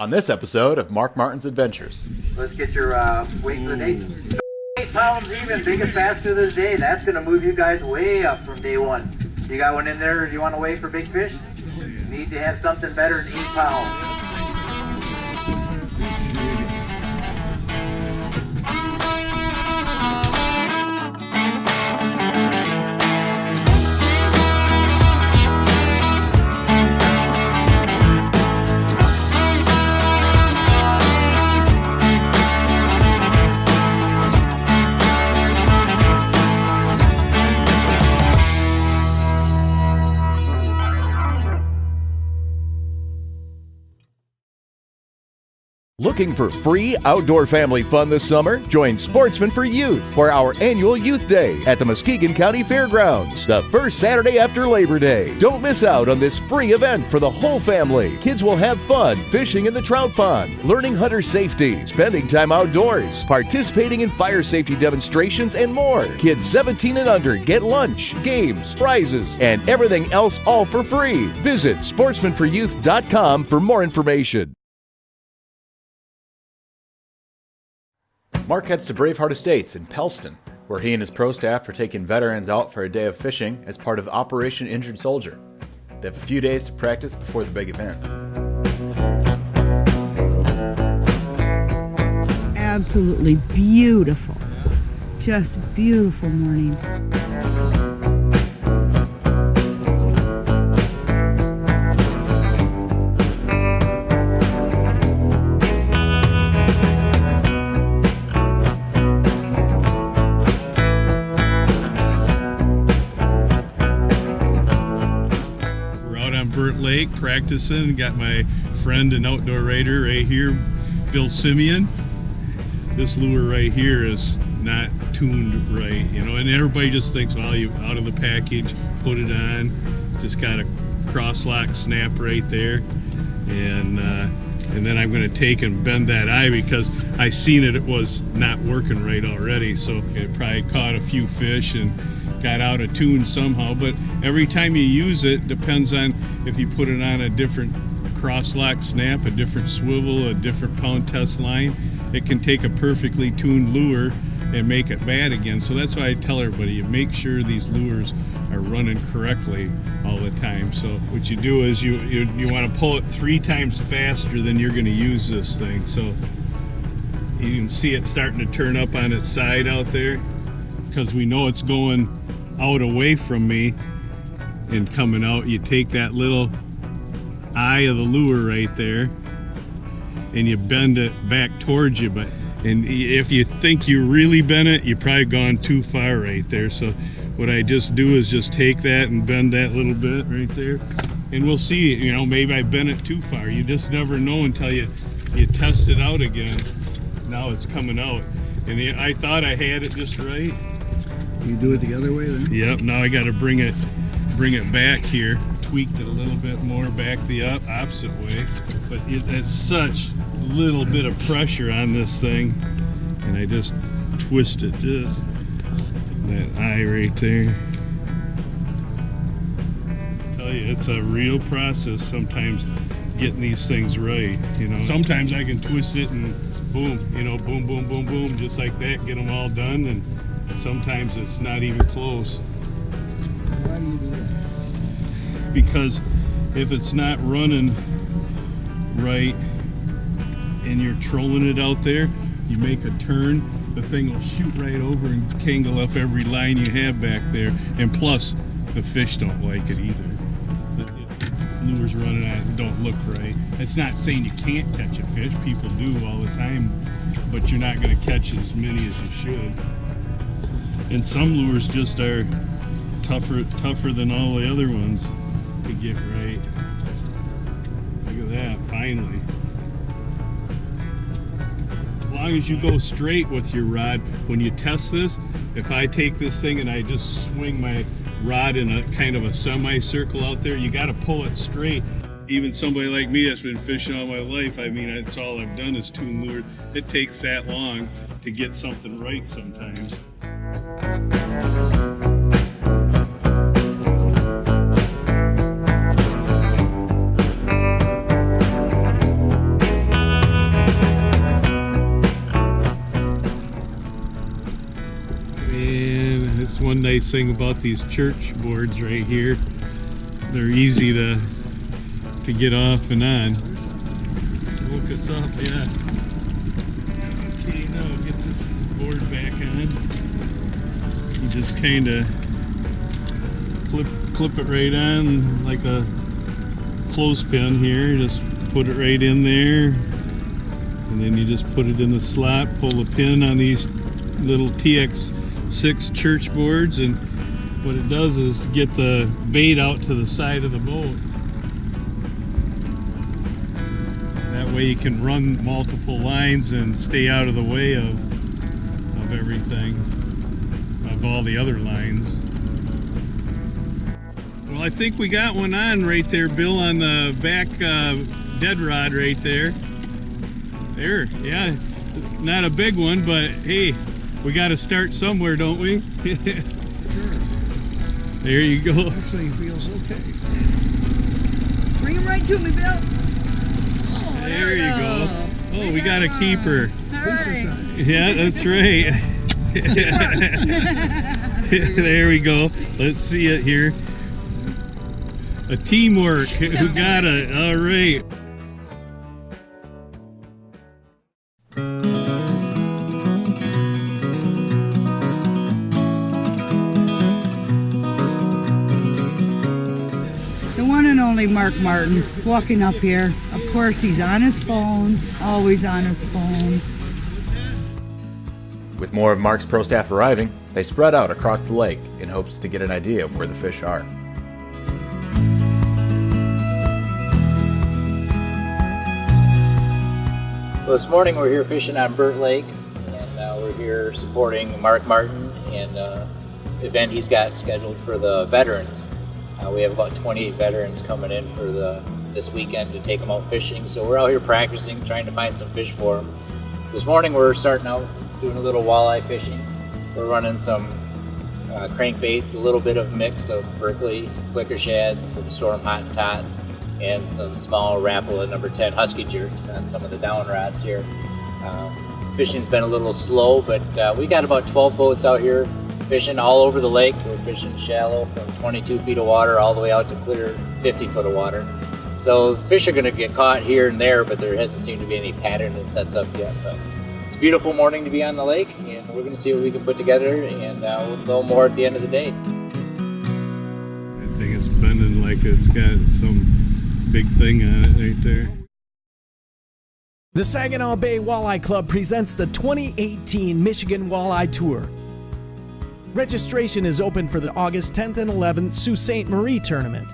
On this episode of Mark Martin's Adventures. Let's get your weight for the day. 8 pounds even, biggest basket of the day. That's going to move you guys way up from day one. You got one in there you want to weigh for big fish? You need to have something better than 8 pounds. Looking for free outdoor family fun this summer? Join Sportsmen for Youth for our annual Youth Day at the Muskegon County Fairgrounds, the first Saturday after Labor Day. Don't miss out on this free event for the whole family. Kids will have fun fishing in the trout pond, learning hunter safety, spending time outdoors, participating in fire safety demonstrations, and more. Kids 17 and under get lunch, games, prizes, and everything else all for free. Visit sportsmanforyouth.com for more information. Mark heads to Braveheart Estates in Pellston, where he and his pro staff are taking veterans out for a day of fishing as part of Operation Injured Soldier. They have a few days to practice before the big event. Absolutely beautiful. Just beautiful morning. Lake practicing. Got my friend and outdoor raider right here, Bill Simeon. This lure right here is not tuned right, and everybody just thinks, well, you out of the package, put it on, just got a cross lock snap right there, and then I'm going to take and bend that eye because I seen it was not working right already, so it probably caught a few fish and got out of tune somehow. But every time you use it, depends on if you put it on a different cross lock snap, a different swivel, a different pound test line, it can take a perfectly tuned lure and make it bad again. So that's why I tell everybody, you make sure these lures are running correctly all the time. So what you do is you want to pull it 3 times faster than you're going to use this thing. So you can see it starting to turn up on its side out there, because we know it's going out away from me and coming out. You take that little eye of the lure right there and you bend it back towards you, and if you think you really bent it, you probably gone too far right there. So what I just do is just take that and bend that little bit right there, and we'll see, maybe I bent it too far. You just never know until you test it out again. Now it's coming out, and I thought I had it just right. You do it the other way then? Yep, now I got to bring it back here, tweaked it a little bit more back the opposite way, but it's such little bit of pressure on this thing, and I just twist it, just that eye right there. I tell you, it's a real process sometimes getting these things right, Sometimes I can twist it and boom, boom, boom, boom, boom, just like that, get them all done, and sometimes it's not even close. Why do you do that? Because if it's not running right and you're trolling it out there, you make a turn, the thing will shoot right over and tangle up every line you have back there, and plus the fish don't like it either. The lures running at it don't look right. It's not saying you can't catch a fish, people do all the time, but you're not going to catch as many as you should. And some lures just are tougher than all the other ones to get right. Look at that, finally. As long as you go straight with your rod, when you test this, if I take this thing and I just swing my rod in a kind of a semicircle out there, you got to pull it straight. Even somebody like me that's been fishing all my life, that's all I've done is tune lure. It takes that long to get something right sometimes. one nice thing about these church boards right here. They're easy to get off and on. Woke us up, yeah. Okay, now get this board back on. You just kind of clip it right on like a clothespin here. Just put it right in there, and then you just put it in the slot, pull the pin on these little TX6 church boards, and what it does is get the bait out to the side of the boat. That way you can run multiple lines and stay out of the way of everything, of all the other lines. Well, I think we got one on right there, Bill, on the back dead rod right there. There, yeah, not a big one, but hey, we got to start somewhere, don't we? Sure. There you go. Actually, he feels okay. Bring him right to me, Bill. Oh, There you go. Oh, we got a keeper. All right. Yeah, that's right. There we go. Let's see it here. A teamwork. Who got it? All right. The one and only Mark Martin walking up here. Of course, he's on his phone, always on his phone. With more of Mark's pro staff arriving, they spread out across the lake in hopes to get an idea of where the fish are. Well, this morning we're here fishing on Burt Lake, and we're here supporting Mark Martin and event he's got scheduled for the veterans. We have about 28 veterans coming in for this weekend to take them out fishing, so we're out here practicing, trying to find some fish for them. This morning we're starting out doing a little walleye fishing. We're running some crankbaits, a little bit of mix of Berkeley flicker shads, some storm hottentots, and some small Rapala number 10 husky jerks on some of the down rods here. Fishing's been a little slow, but we got about 12 boats out here fishing all over the lake. We're fishing shallow from 22 feet of water all the way out to clear 50 foot of water. So fish are going to get caught here and there, but there hasn't seemed to be any pattern that sets up yet. But it's a beautiful morning to be on the lake, and we're going to see what we can put together, and we'll know more at the end of the day. I think it's bending like it's got some big thing on it right there. The Saginaw Bay Walleye Club presents the 2018 Michigan Walleye Tour. Registration is open for the August 10th and 11th Sault Ste. Marie tournament.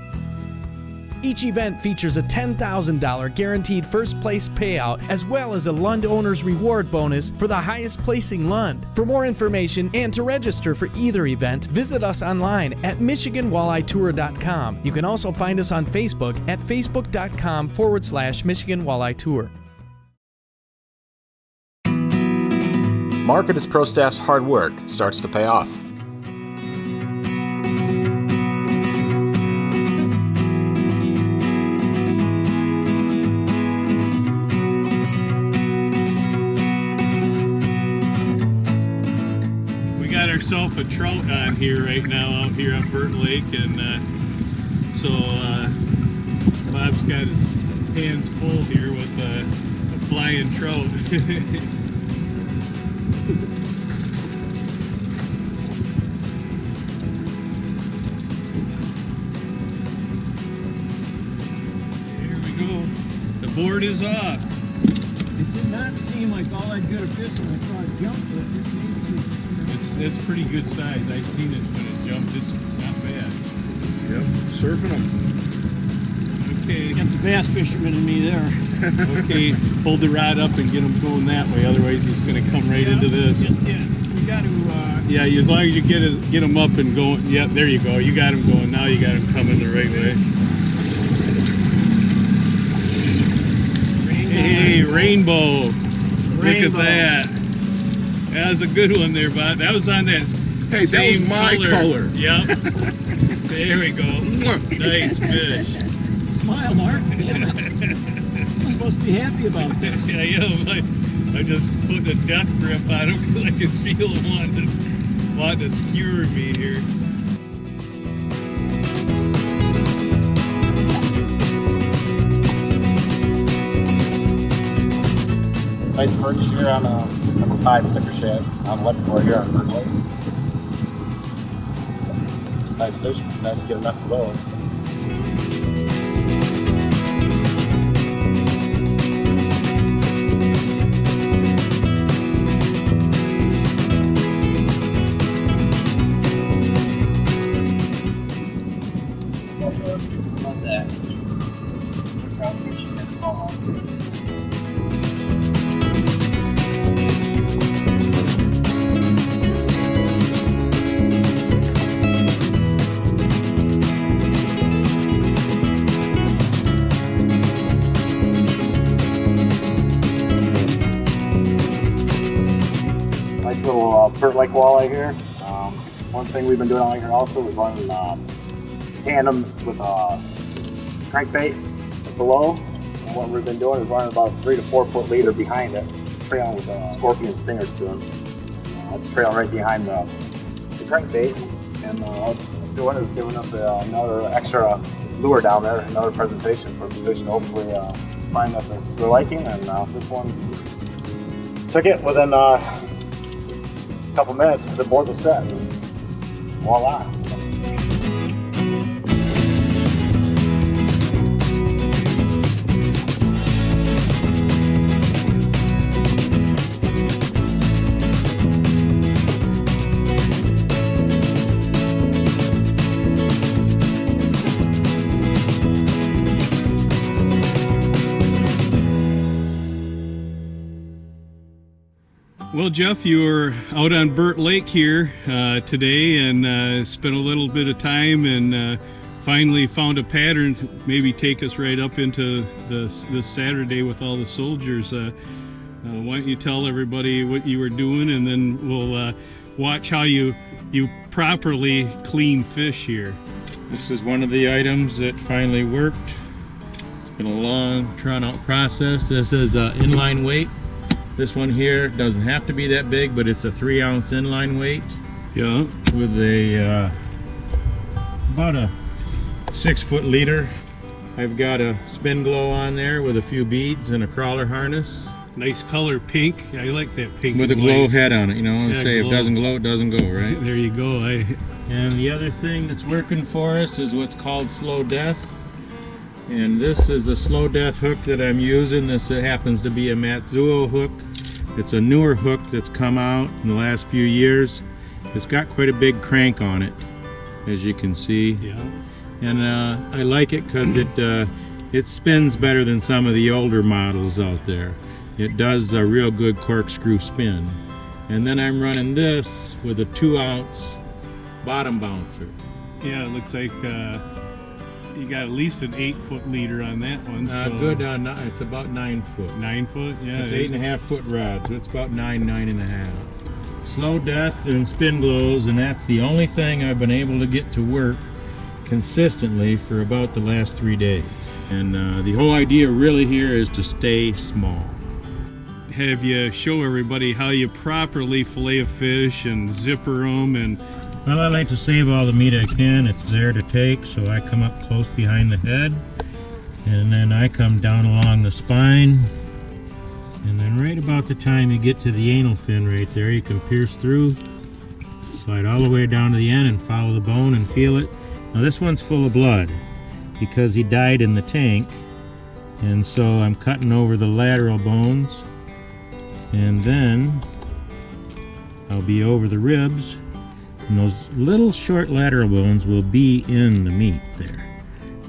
Each event features a $10,000 guaranteed first place payout, as well as a Lund Owner's Reward bonus for the highest placing Lund. For more information and to register for either event, visit us online at MichiganWalleyeTour.com. You can also find us on Facebook at Facebook.com/Michigan Walleye Tour. Mark and his pro staff's hard work starts to pay off. We got ourselves a trout on here right now out here on Burt Lake, and so Bob's got his hands full here with a flying trout. Here we go. The board is off. It did not seem like all that good a fish when I saw it jump, but it It's pretty good size. I seen it when it jumped. It's not bad. Yep, surfing them. Okay. Got the bass fisherman in me there. Okay, hold the rod up and get him going that way. Otherwise, he's going to come right into this. Just did. We got to. Yeah, as long as you get him up and going. Yeah, there you go. You got him going. Now you got him coming the right way. Hey, rainbow. Look at that. That was a good one there, Bob. That was on that same that was my color. Yep. There we go. Nice fish. Smile, Mark. I'm supposed to be happy about this. Yeah, I just put a death grip on him because I could feel him wanting lot to skewer me here. Nice perch here on number 5 sticker shad on Leavenworth here on Bird Lake. Nice fish. Nice to get a mess of those. Love that. Trout fishing in the fall. Nice little Bird Lake walleye here. One thing we've been doing out here also is running tandem with crankbait below. And what we've been doing is running about a 3 to 4 foot leader behind it, trailing with a scorpion stinger spoon. That's trailing right behind the crankbait, and what's doing is giving us another extra lure down there, another presentation for the fish to hopefully find that they're liking. And this one took it within a couple minutes. The board was set, and voila. Well, Jeff, you were out on Burt Lake here today and spent a little bit of time and finally found a pattern to maybe take us right up into this Saturday with all the soldiers. Why don't you tell everybody what you were doing, and then we'll watch how you properly clean fish here. This is one of the items that finally worked. It's been a long, drawn-out process. This is inline weight. This one here doesn't have to be that big, but it's a 3-ounce inline weight. Yeah. With a about a 6-foot leader. I've got a spin glow on there with a few beads and a crawler harness. Nice color, pink. I like that pink. With a glow head on it, you know. Yeah, say glow. If it doesn't glow, it doesn't go, right? There you go. And the other thing that's working for us is what's called slow death. And this is a slow death hook that I'm using. This happens to be a Matsuo hook. It's a newer hook that's come out in the last few years. It's got quite a big crank on it, as you can see. Yeah. And I like it because it spins better than some of the older models out there. It does a real good corkscrew spin. And then I'm running this with a 2-ounce bottom bouncer. Yeah, it looks like you got at least an 8-foot leader on that one. So good. It's about 9 foot. 9 foot, yeah. It's 8.5 foot rod, so it's about 9.5. Slow death and spin glows, and that's the only thing I've been able to get to work consistently for about the last 3 days. And the whole idea really here is to stay small. Have you show everybody how you properly fillet a fish and zipper them and. Well, I like to save all the meat I can. It's there to take, so I come up close behind the head, and then I come down along the spine, and then right about the time you get to the anal fin right there, you can pierce through, slide all the way down to the end and follow the bone and feel it. Now this one's full of blood because he died in the tank, and so I'm cutting over the lateral bones, and then I'll be over the ribs. And those little short lateral bones will be in the meat there,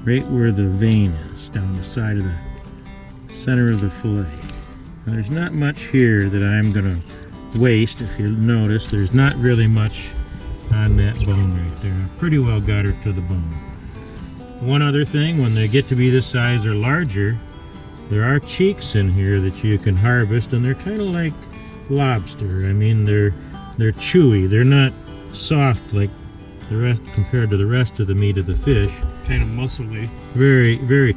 right where the vein is, down the side of the center of the fillet. Now, there's not much here that I'm going to waste. If you notice, there's not really much on that bone right there. I pretty well got her to the bone. One other thing, when they get to be this size or larger, there are cheeks in here that you can harvest, and they're kind of like lobster. I mean, they're chewy. They're not soft like the rest compared to the rest of the meat of the fish. Kind of muscly. Very, very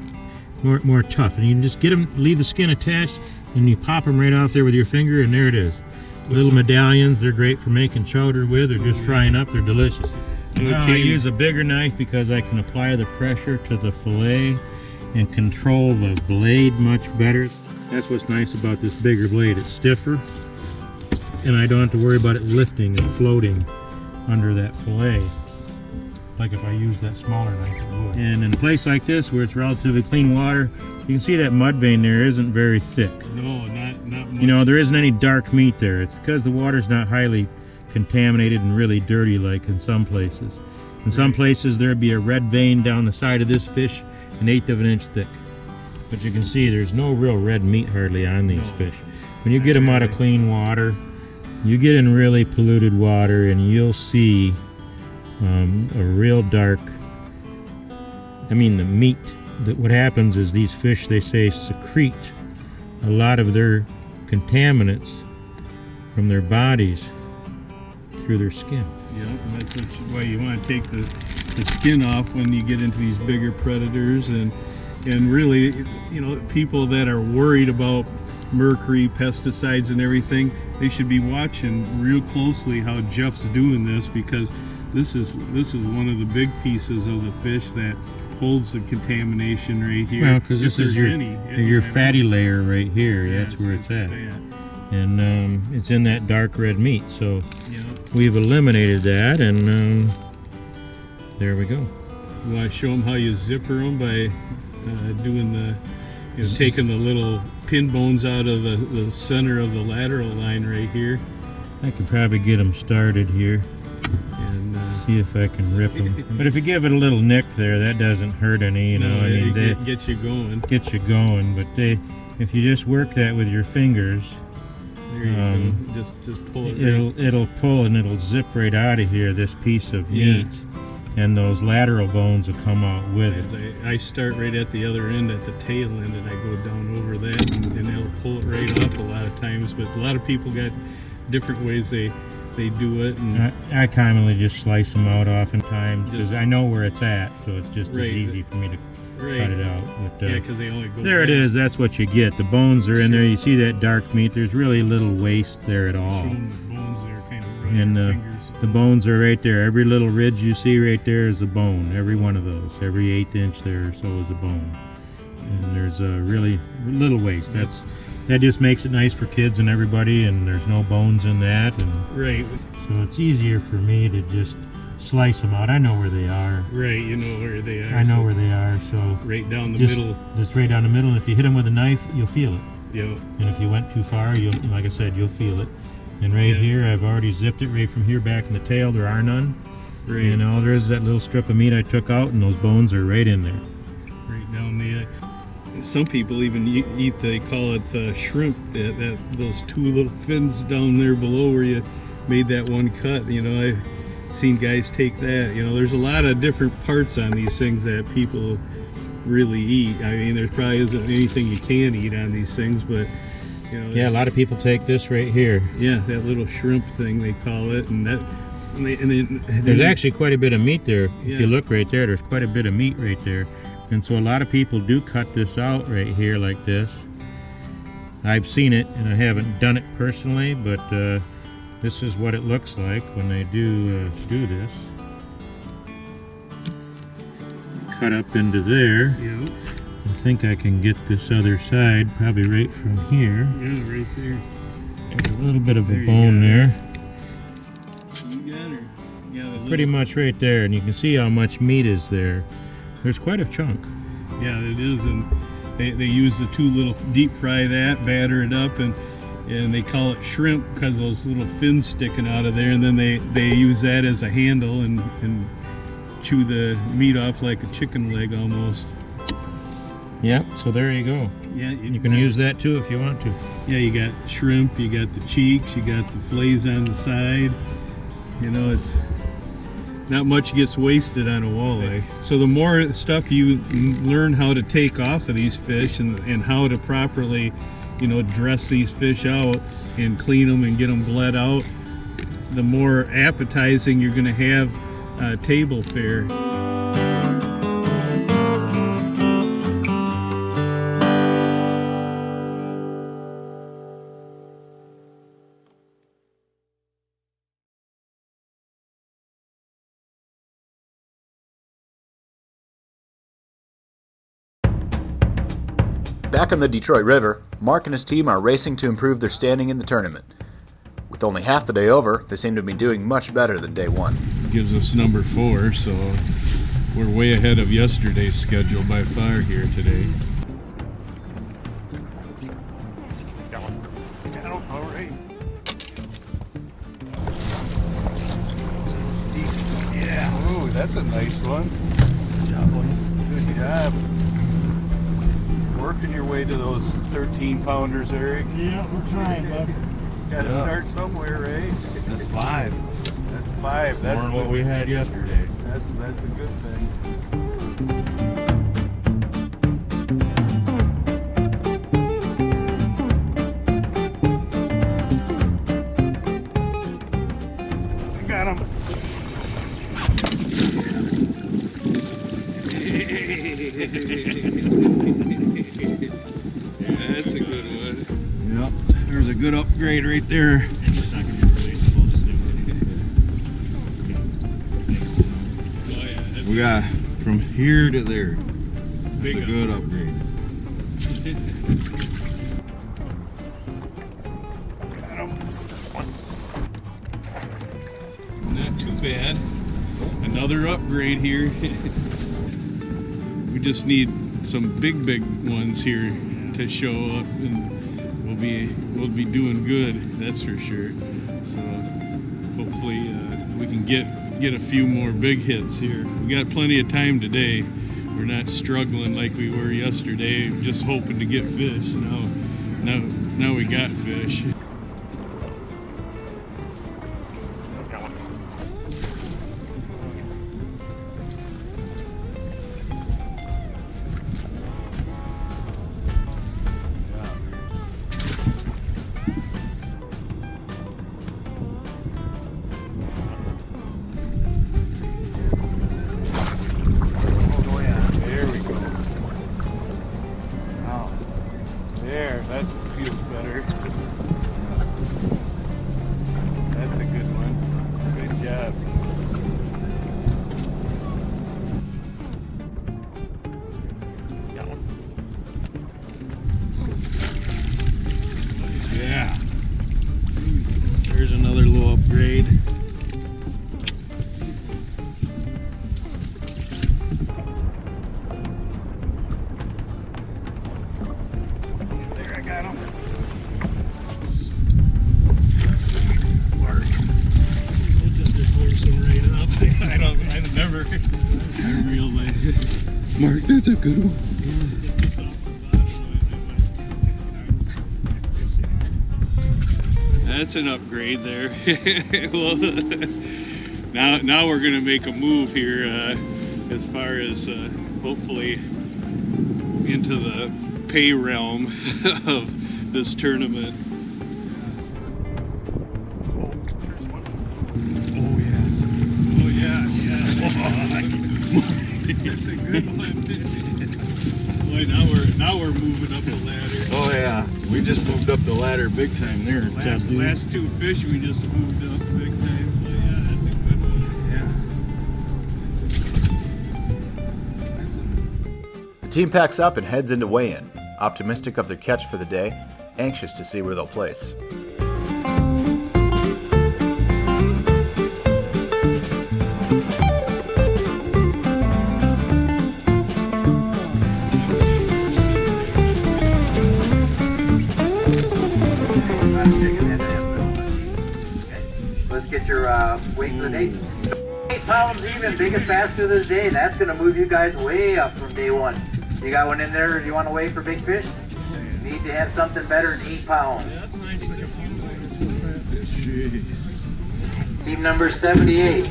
more tough. And you can just get them, leave the skin attached, and you pop them right off there with your finger, and there it is. Little medallions, they're great for making chowder with or just frying up. They're delicious. Now I use a bigger knife because I can apply the pressure to the fillet and control the blade much better. That's what's nice about this bigger blade. It's stiffer, and I don't have to worry about it lifting and floating under that fillet like if I used that smaller knife it would. And in a place like this where it's relatively clean water, you can see that mud vein there isn't very thick. No, not much. You know, there isn't any dark meat there. It's because the water's not highly contaminated and really dirty like in some places. In some places there'd be a red vein down the side of this fish, 1/8 of an inch thick. But you can see there's no real red meat hardly on these fish. When you get them out of clean water, you get in really polluted water and you'll see a real dark, the meat. What happens is these fish, they say, secrete a lot of their contaminants from their bodies through their skin. Yeah, that's why you want to take the skin off when you get into these bigger predators, and really, you know, people that are worried about mercury, pesticides and everything, they should be watching real closely how Jeff's doing this, because this is one of the big pieces of the fish that holds the contamination right here. Well, because this is your fatty layer right here. Yeah, that's where it's at. Yeah. And it's in that dark red meat. So Yeah. we've eliminated that, and there we go. You want to show them how you zipper them by doing the, you know, taking the little pin bones out of the center of the lateral line right here. I could probably get them started here. And see if I can rip them. But if you give it a little nick there, that doesn't hurt any. You know, no, I mean, they get you going. Get you going. But if you just work that with your fingers, there you go. Just pull it. It'll pull and it'll zip right out of here. This piece of meat, and those lateral bones will come out with it. I start right at the other end, at the tail end, and I go down over that, and they'll pull it right off a lot of times. But a lot of people got different ways they do it. And I commonly just slice them out oftentimes because I know where it's at, so it's just as easy for me to cut it out. But, yeah, because they only go there. It is. That's what you get. The bones are in there. You see that dark meat. There's really little waste there at all. The bones are kind of right And fingers. the bones are right there. Every little ridge you see right there is a bone. Every one of those. Every 1/8 inch there or so is a bone. And there's really little waste. That just makes it nice for kids and everybody, and there's no bones in that. And right. So it's easier for me to just slice them out. I know where they are. Right, you know where they are. I know where they are, so right down the middle. Just right down the middle, and if you hit them with a knife, you'll feel it. Yep. And if you went too far, like I said, you'll feel it. And right here, I've already zipped it right from here back in the tail. There are none. Right. And all there is that little strip of meat I took out, and those bones are right in there. Right down the. Some people even eat. They call it shrimp. Those two little fins down there below where you made that one cut. You know, I've seen guys take that. You know, there's a lot of different parts on these things that people really eat. I mean, there probably isn't anything you can eat on these things, but you know. Yeah, a lot of people take this right here. Yeah, that little shrimp thing they call it, and that. There's actually quite a bit of meat there. If you look right there, there's quite a bit of meat right there. And so a lot of people do cut this out right here like this. I've seen it, and I haven't done it personally, but this is what it looks like when they do this. Cut up into there. Yeah. I think I can get this other side probably right from here. Yeah, right there. There's a little bit of a bone there. You got her. Yeah, pretty much right there, and you can see how much meat is there. There's quite a chunk. Yeah, it is, and they use the two little deep fry that, batter it up, and they call it shrimp because those little fins sticking out of there, and then they use that as a handle and chew the meat off like a chicken leg almost. Yep, so there you go. Yeah, you can use that too if you want to. Yeah, you got shrimp, you got the cheeks, you got the fillets on the side. You know, it's not much gets wasted on a walleye. So the more stuff you learn how to take off of these fish and how to properly, you know, dress these fish out and clean them and get them bled out, the more appetizing you're going to have table fare. Back on the Detroit River, Mark and his team are racing to improve their standing in the tournament. With only half the day over, they seem to be doing much better than day one. Gives us number 4, so we're way ahead of yesterday's schedule by far here today. Ooh, that's a nice one. Good job, buddy. Good job. Working your way to those 13-pounders, Eric. Yeah, we're trying, bud. Got to start somewhere, right? That's 5. That's 5. That's More than what we had yesterday. That's a good thing. I got him. That's a good one. Yep, there's a good upgrade right there. It's not going to be releasable, just oh yeah, that's We got from here to there. big It's a good upgrade. Not too bad. Another upgrade here. We just need some big ones here to show up, and we'll be doing good. That's for sure. So hopefully we can get a few more big hits here. We got plenty of time today. We're not struggling like we were yesterday, just hoping to get fish. Now we got fish. There, that feels better. That's a good one. Good job. Yeah. There's another little upgrade. There, I got him. I realize. Mark, that's a good one. That's an upgrade there. Well, now we're gonna make a move here as far as hopefully into the pay realm of this tournament. Oh, yeah. Oh yeah. That's a good one. Boy, now we're moving up the ladder. Oh, yeah. We just moved up the ladder big time there. Last 2 fish we just moved up big time. But yeah, that's a good one. Yeah. The team packs up and heads into weigh-in, optimistic of their catch for the day, anxious to see where they'll place. Let's get your weight for the day. 8 pounds even, biggest basket of the day. That's going to move you guys way up from day one. You got one in there you want to weigh for big fish? You need to have something better than 8 pounds. Team number 78.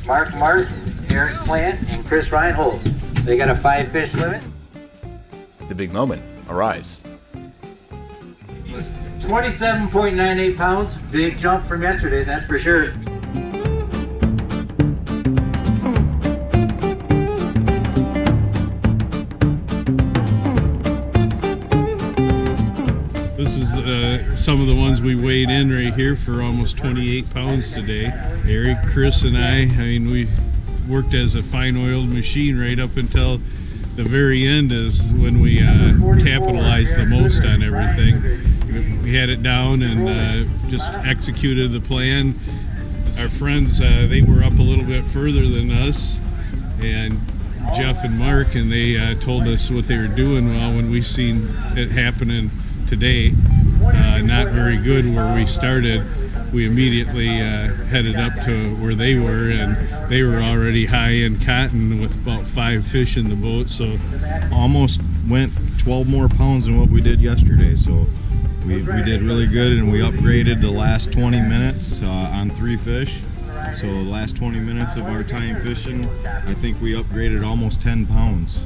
Mark Martin, Eric Plant, and Chris Reinhold. They got a 5 fish limit. The big moment arrives. 27.98 pounds. Big jump from yesterday, that's for sure. This is some of the ones we weighed in right here for almost 28 pounds today. Eric, Chris, and I mean, we worked as a fine oiled machine right up until the very end is when we capitalized the most on everything. We had it down and just executed the plan. Our friends, they were up a little bit further than us, and Jeff and Mark, and they told us what they were doing. Well, when we seen it happening today, not very good where we started, we immediately headed up to where they were, and they were already high in cotton with about 5 fish in the boat. So Almost went 12 more pounds than what we did yesterday. So we did really good, and we upgraded the last 20 minutes on 3 fish. So the last 20 minutes of our time fishing, I think we upgraded almost 10 pounds.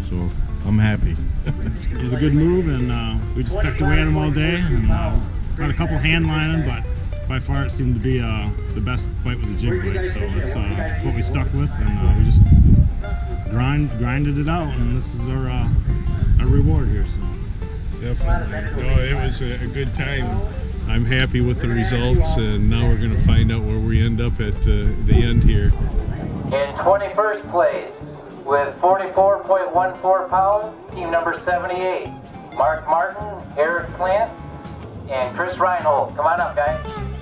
So I'm happy. It was a good move, and we just pecked away at them all day, and got a couple hand lining, but by far it seemed to be the best bite was a jig bite. So that's what we stuck with, and we just grinded it out, and this is our reward here. So. definitely, no, it was a good time. I'm happy with the results, and now we're going to find out where we end up at the end here. In 21st place, with 44.14 pounds, team number 78, Mark Martin, Eric Plant, and Chris Reinhold. Come on up, guys.